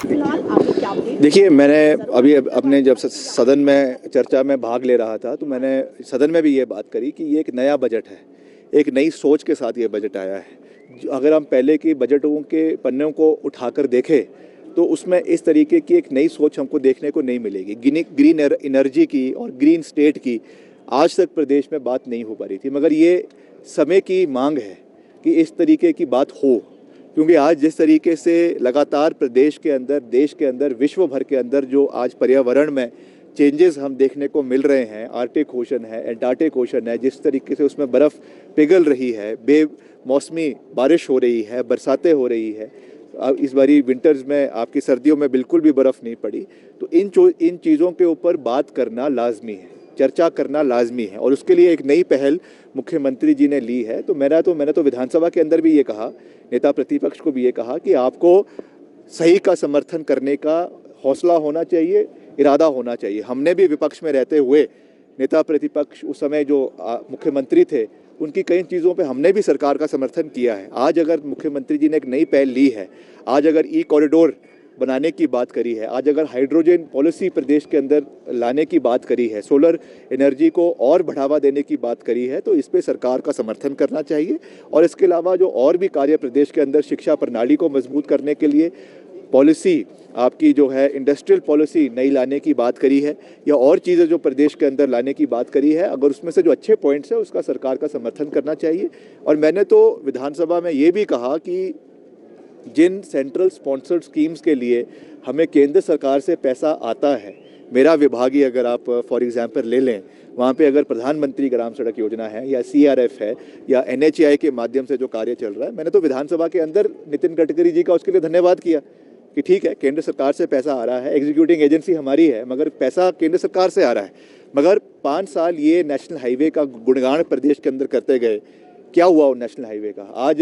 फिलहाल आपने क्या अपडेट? देखिए, मैंने अभी अपने जब सदन में चर्चा में भाग ले रहा था तो मैंने सदन में भी ये बात करी कि ये एक नया बजट है, एक नई सोच के साथ ये बजट आया है। अगर हम पहले की बजटों के पन्नों को उठाकर देखें तो उसमें इस तरीके की एक नई सोच हमको देखने को नहीं मिलेगी। ग्रीन एनर्जी की और ग्रीन स्टेट की आज तक प्रदेश में बात नहीं हो पा रही थी, मगर ये समय की मांग है कि इस तरीके की बात हो, क्योंकि आज जिस तरीके से लगातार प्रदेश के अंदर, देश के अंदर, विश्व भर के अंदर जो आज पर्यावरण में चेंजेस हम देखने को मिल रहे हैं, आर्कटिक ओशन है, एंटार्क्टिक ओशन है, जिस तरीके से उसमें बर्फ़ पिघल रही है, बेमौसमी बारिश हो रही है, बरसातें हो रही है। अब इस बारी विंटर्स में, आपकी सर्दियों में बिल्कुल भी बर्फ़ नहीं पड़ी। तो इन चीज़ों के ऊपर बात करना लाजमी है, चर्चा करना लाजमी है, और उसके लिए एक नई पहल मुख्यमंत्री जी ने ली है। तो मैंने तो विधानसभा के अंदर भी ये कहा, नेता प्रतिपक्ष को भी ये कहा कि आपको सही का समर्थन करने का हौसला होना चाहिए, इरादा होना चाहिए। हमने भी विपक्ष में रहते हुए नेता प्रतिपक्ष उस समय जो मुख्यमंत्री थे, उनकी कई चीज़ों पे हमने भी सरकार का समर्थन किया है। आज अगर मुख्यमंत्री जी ने एक नई पहल ली है, आज अगर ई कॉरिडोर बनाने की बात करी है, आज अगर हाइड्रोजन पॉलिसी प्रदेश के अंदर लाने की बात करी है, सोलर एनर्जी को और बढ़ावा देने की बात करी है, तो इस पे सरकार का समर्थन करना चाहिए। और इसके अलावा जो और भी कार्य प्रदेश के अंदर शिक्षा प्रणाली को मजबूत करने के लिए पॉलिसी, आपकी जो है इंडस्ट्रियल पॉलिसी नई लाने की बात करी है, या और चीज़ें जो प्रदेश के अंदर लाने की बात करी है, अगर उसमें से जो अच्छे पॉइंट्स हैं उसका सरकार का समर्थन करना चाहिए। और मैंने तो विधानसभा में ये भी कहा कि जिन सेंट्रल स्पॉन्सर्ड स्कीम्स के लिए हमें केंद्र सरकार से पैसा आता है, मेरा विभाग ही अगर आप फॉर एग्जांपल ले लें, वहाँ पे अगर प्रधानमंत्री ग्राम सड़क योजना है या CRF है या NHAI के माध्यम से जो कार्य चल रहा है, मैंने तो विधानसभा के अंदर नितिन गडकरी जी का उसके लिए धन्यवाद किया कि ठीक है, केंद्र सरकार से पैसा आ रहा है, एग्जीक्यूटिंग एजेंसी हमारी है, मगर पैसा केंद्र सरकार से आ रहा है। मगर 5 साल ये नेशनल हाईवे का गुणगान प्रदेश के अंदर करते गए, क्या हुआ उस नेशनल हाईवे का? आज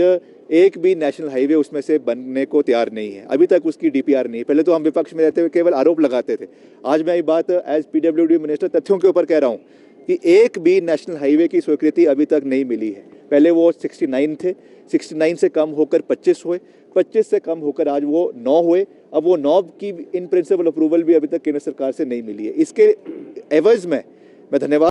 एक भी नेशनल हाईवे उसमें से बनने को तैयार नहीं है, अभी तक उसकी DPR नहीं। पहले तो हम विपक्ष में रहते हुए केवल आरोप लगाते थे, आज मैं ये बात एज PWD मिनिस्टर तथ्यों के ऊपर कह रहा हूँ कि एक भी नेशनल हाईवे की स्वीकृति अभी तक नहीं मिली है। पहले वो 69 थे, 69 से कम होकर 25 हुए, 25 से कम होकर आज वो 9 हुए, अब वो 9 की इन प्रिंसिपल अप्रूवल भी अभी तक केंद्र सरकार से नहीं मिली है। इसके एवज में मैं धन्यवाद